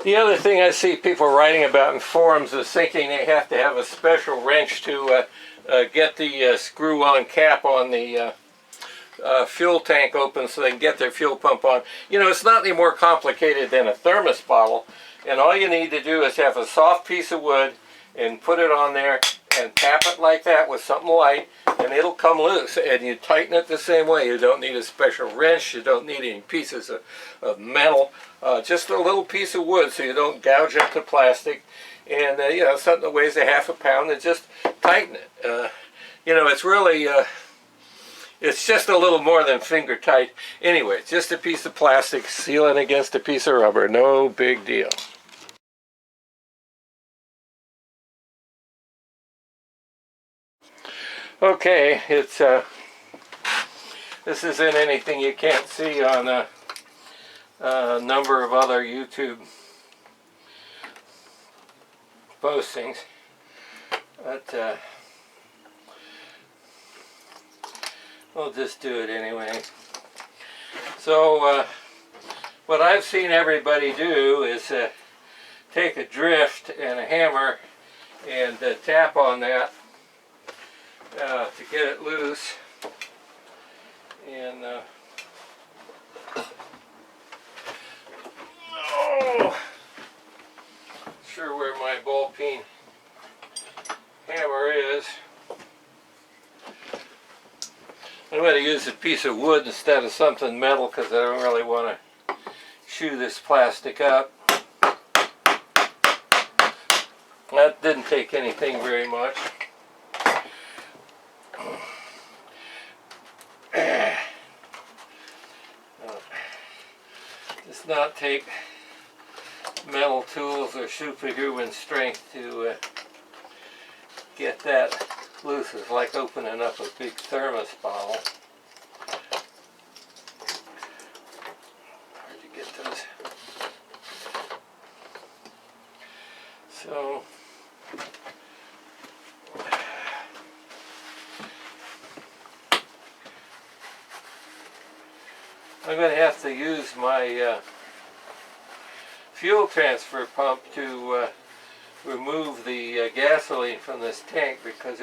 The other thing I see people writing about in forums is thinking they have to have a special wrench to get the screw-on cap on the fuel tank open so they can get their fuel pump on. You know, it's not any more complicated than a thermos bottle, and all you need to do is have a soft piece of wood and put it on there and tap it like that with something light, and it'll come loose, and you tighten it the same way. You don't need a special wrench, you don't need any pieces of metal, just a little piece of wood so you don't gouge up the plastic, and you know, something that weighs a half a pound, and just tighten it. You know, it's really it's just a little more than finger tight. Anyway, just a piece of plastic, seal it against a piece of rubber, no big deal. Okay, it's this isn't anything you can't see on a number of other YouTube postings, but we'll just do it anyway. So what I've seen everybody do is take a drift and a hammer and tap on that to get it loose, and oh, sure where my ball peen hammer is. I'm going to use a piece of wood instead of something metal because I don't really want to chew this plastic up. That didn't take anything very much. Does not take metal tools or superhuman strength to get that loose. It's like opening up a big thermos bottle. Hard to get those. So I'm going to have to use my fuel transfer pump to remove the gasoline from this tank because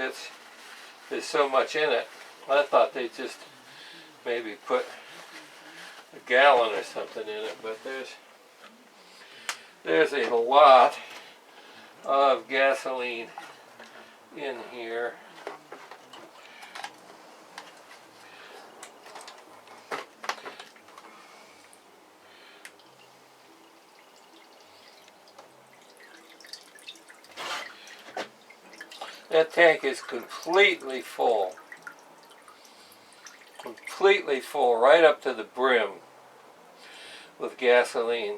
there's so much in it. I thought they'd just maybe put a gallon or something in it, but there's a lot of gasoline in here. That tank is completely full right up to the brim with gasoline.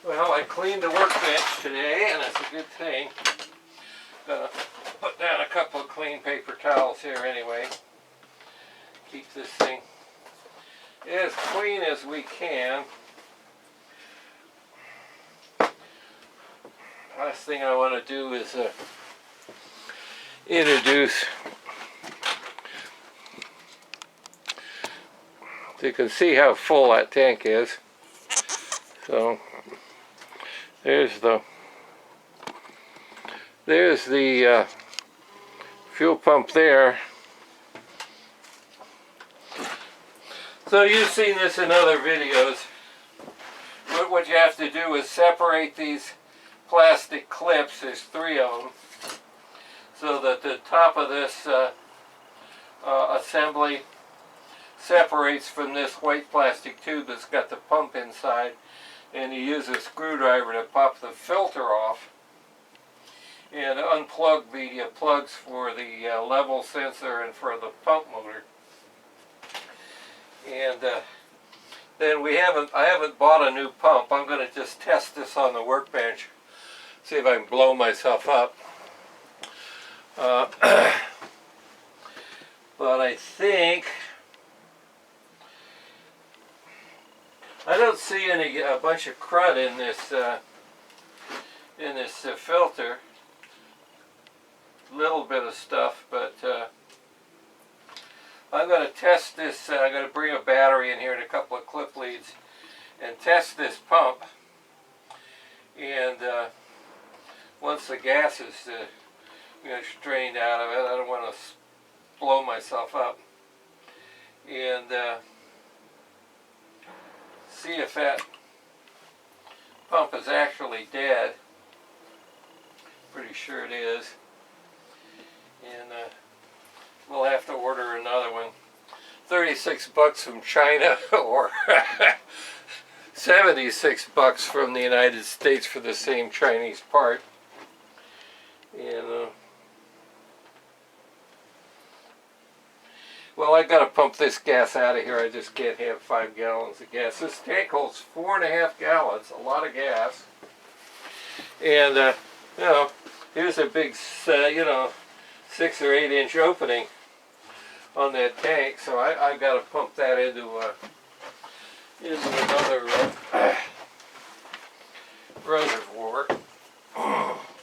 Well, I cleaned the workbench today, and it's a good thing. Gonna put down a couple of clean paper towels here anyway. Keep this thing as clean as we can. Last thing I want to do is introduce. So you can see how full that tank is. So there's the fuel pump there. So you've seen this in other videos. What you have to do is separate these plastic clips, there's 3 of them, so that the top of this assembly separates from this white plastic tube that's got the pump inside, and you use a screwdriver to pop the filter off and unplug the plugs for the level sensor and for the pump motor. And then I haven't bought a new pump. I'm going to just test this on the workbench, see if I can blow myself up. Uh, but I think I don't see a bunch of crud in this filter. Little bit of stuff, but I'm going to test this. I'm going to bring a battery in here and a couple of clip leads and test this pump. And once the gas is strained out of it, I don't want to blow myself up. And see if that pump is actually dead. Pretty sure it is. And we'll have to order another one. 36 bucks from China or 76 bucks from the United States for the same Chinese part. And well, I gotta pump this gas out of here. I just can't have 5 gallons of gas. This tank holds 4.5 gallons, a lot of gas. And you know, here's a big 6 or 8 inch opening on that tank, so I got to pump that into another reservoir.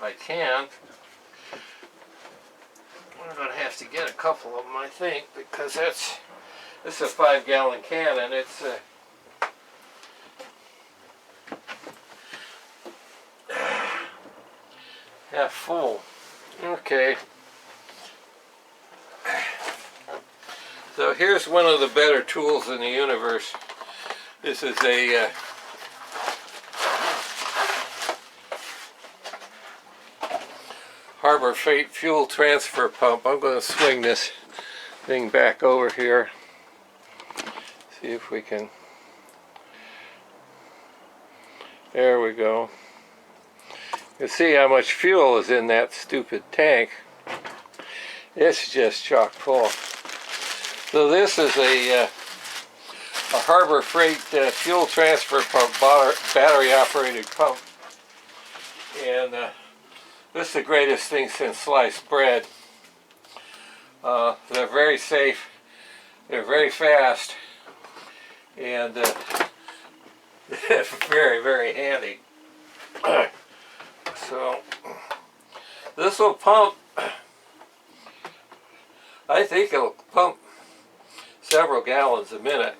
I can. I'm going to have to get a couple of them, I think, because this is a 5 gallon can and it's half full. Okay. So here's one of the better tools in the universe. This is a Harbor Freight fuel transfer pump. I'm going to swing this thing back over here. See if we can. There we go. You can see how much fuel is in that stupid tank. It's just chock full. So this is a Harbor Freight fuel transfer pump, battery operated pump. And this is the greatest thing since sliced bread. They're very safe, they're very fast, and very, very handy. So this will pump, I think it'll pump several gallons a minute.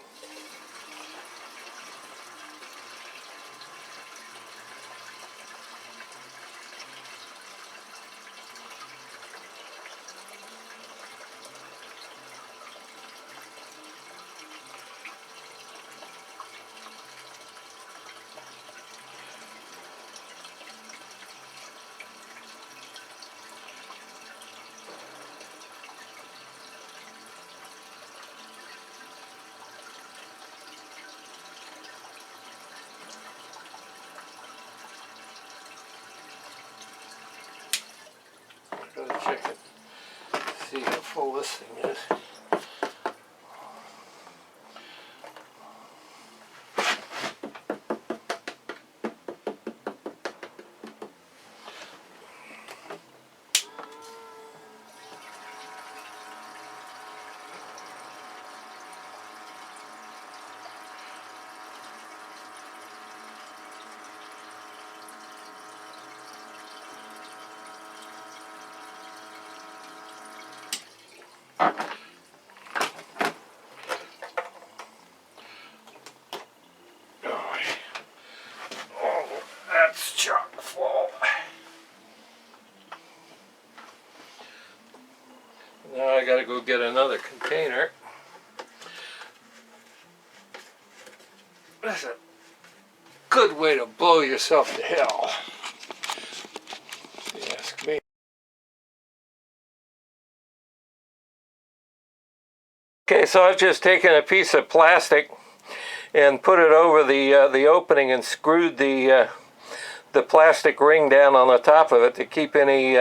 Gotta check it, see how full this thing is. That's chock full. Now I gotta go get another container. That's a good way to blow yourself to hell, if you ask me. Okay, so I've just taken a piece of plastic and put it over the opening and screwed the plastic ring down on the top of it to keep any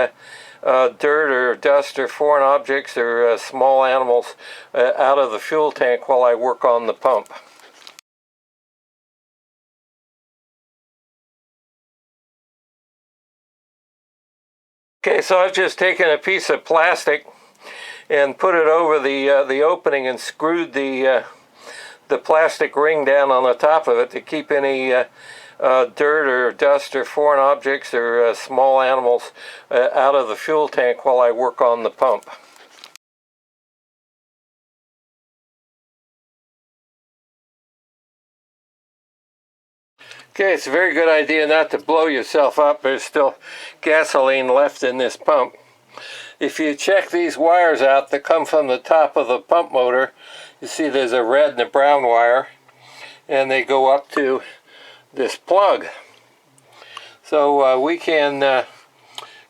dirt or dust or foreign objects or small animals out of the fuel tank while I work on the pump. Okay, so I've just taken a piece of plastic and put it over the opening and screwed the plastic ring down on the top of it to keep any dirt or dust or foreign objects or small animals out of the fuel tank while I work on the pump. Okay, it's a very good idea not to blow yourself up. There's still gasoline left in this pump. If you check these wires out that come from the top of the pump motor, you see there's a red and a brown wire, and they go up to this plug. So we can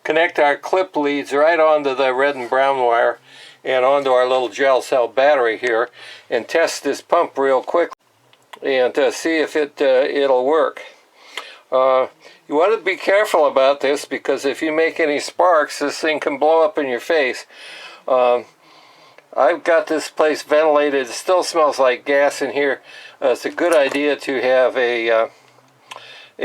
connect our clip leads right onto the red and brown wire and onto our little gel cell battery here and test this pump real quick and see if it'll work. You want to be careful about this, because if you make any sparks, this thing can blow up in your face. I've got this place ventilated. It still smells like gas in here. It's a good idea to have a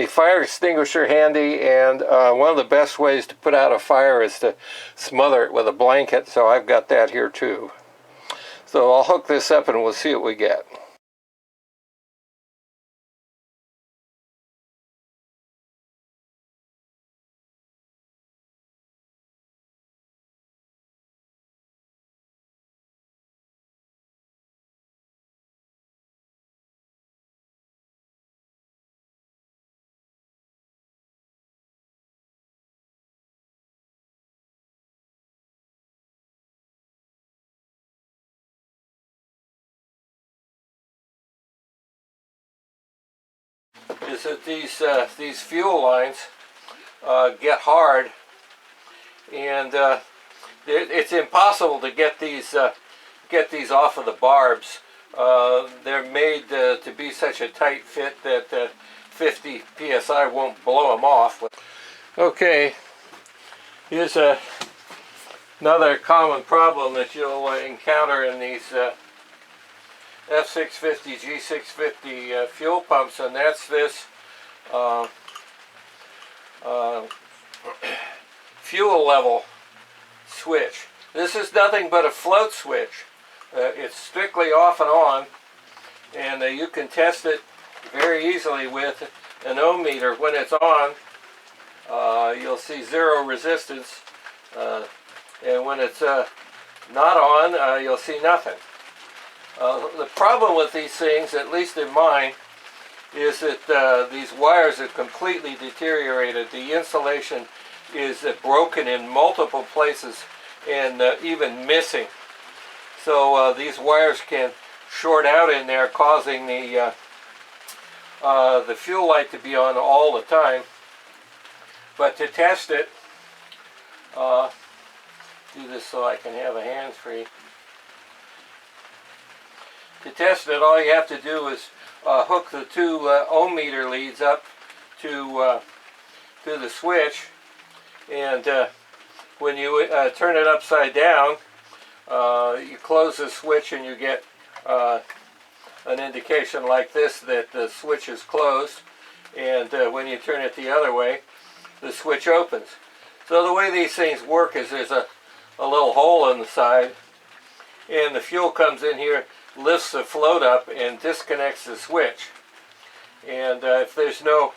fire extinguisher handy, and one of the best ways to put out a fire is to smother it with a blanket, so I've got that here too. So I'll hook this up and we'll see what we get. Is that these fuel lines get hard, and it's impossible to get these off of the barbs. They're made to be such a tight fit that 50 psi won't blow them off. Okay, here's another common problem that you'll encounter in these F650 G650 fuel pumps, and that's this fuel level switch. This is nothing but a float switch. It's strictly off and on, and you can test it very easily with an ohm meter. When it's on, you'll see zero resistance, and when it's not on, you'll see nothing. The problem with these things, at least in mine, is that these wires are completely deteriorated. The insulation is broken in multiple places and even missing. So these wires can short out in there, causing the fuel light to be on all the time. But to test it, do this so I can have a hands-free. To test it, all you have to do is hook the two ohm meter leads up to the switch, and when you turn it upside down, you close the switch and you get an indication like this that the switch is closed, and when you turn it the other way, the switch opens. So the way these things work is there's a little hole in the side, and the fuel comes in here, lifts the float up and disconnects the switch. And if there's no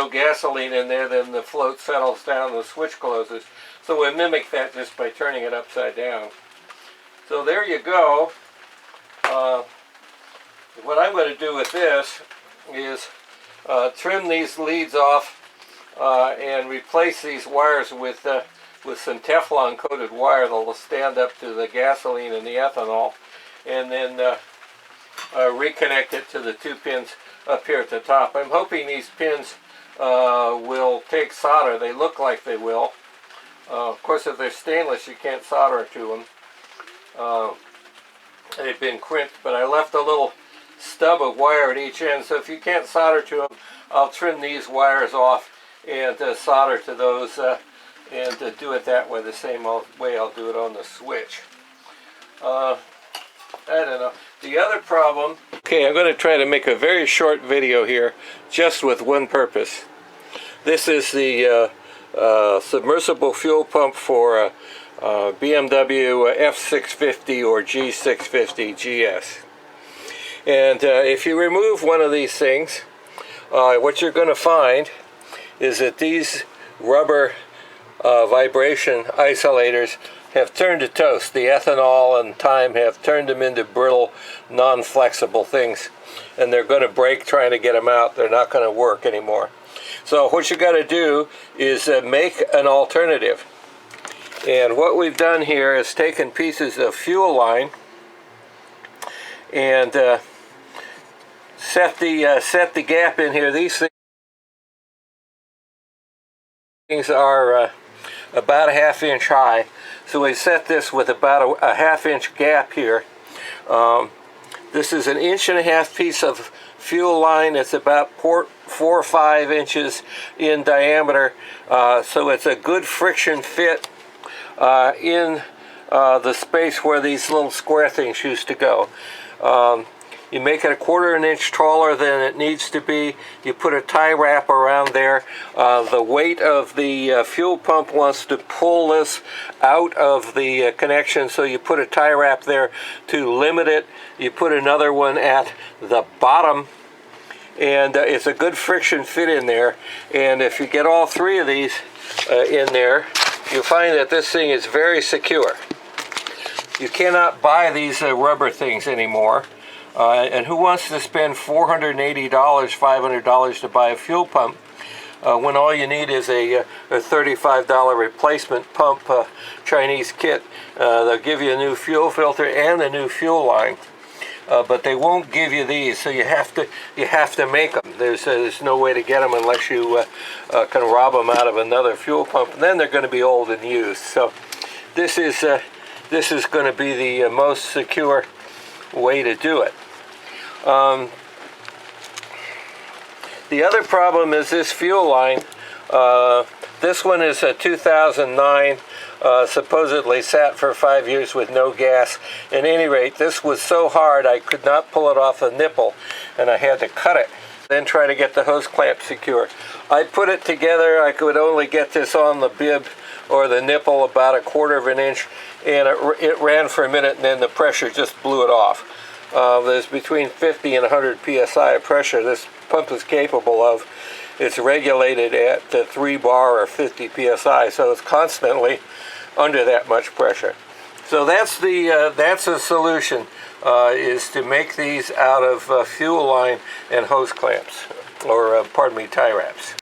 gasoline in there, then the float settles down and the switch closes. So we mimic that just by turning it upside down. So there you go. What I'm going to do with this is trim these leads off and replace these wires with some Teflon coated wire that will stand up to the gasoline and the ethanol, and then reconnect it to the two pins up here at the top. I'm hoping these pins will take solder. They look like they will. Of course, if they're stainless, you can't solder to them. They've been crimped, but I left a little stub of wire at each end, so if you can't solder to them, I'll trim these wires off and solder to those and do it that way, the same way I'll do it on the switch. I don't know. The other problem... Okay, I'm going to try to make a very short video here, just with one purpose. This is the submersible fuel pump for BMW F650 or G650gs. And if you remove one of these things, what you're going to find is that these rubber vibration isolators have turned to toast. The ethanol and time have turned them into brittle, non-flexible things, and they're going to break trying to get them out. They're not going to work anymore. So what you got to do is make an alternative. And what we've done here is taken pieces of fuel line and set the gap in here. These things are about a ½ inch high, so we set this with about a ½ inch gap here. This is an 1.5 inch piece of fuel line. It's about 4 or 5 inches in diameter, so it's a good friction fit in the space where these little square things used to go. You make it a 1/4 inch taller than it needs to be. You put a tie wrap around there. The weight of the fuel pump wants to pull this out of the connection, so you put a tie wrap there to limit it. You put another one at the bottom, and it's a good friction fit in there. And if you get all 3 of these in there, you'll find that this thing is very secure. You cannot buy these rubber things anymore. And who wants to spend $480, $500 to buy a fuel pump when all you need is a $35 replacement pump Chinese kit? They'll give you a new fuel filter and a new fuel line, but they won't give you these, so you have to make them. There's no way to get them unless you can rob them out of another fuel pump, and then they're going to be old and used. So this is going to be the most secure way to do it. The other problem is this fuel line. This one is a 2009, supposedly sat for 5 years with no gas. At any rate, this was so hard I could not pull it off the nipple, and I had to cut it, then try to get the hose clamp secure. I put it together. I could only get this on the bib or the nipple about a 1/4 inch, and it ran for a minute, and then the pressure just blew it off. There's between 50 and 100 psi of pressure this pump is capable of. It's regulated at 3 bar or 50 psi, so it's constantly under that much pressure. So that's the solution, is to make these out of fuel line and hose clamps, or pardon me, tie wraps.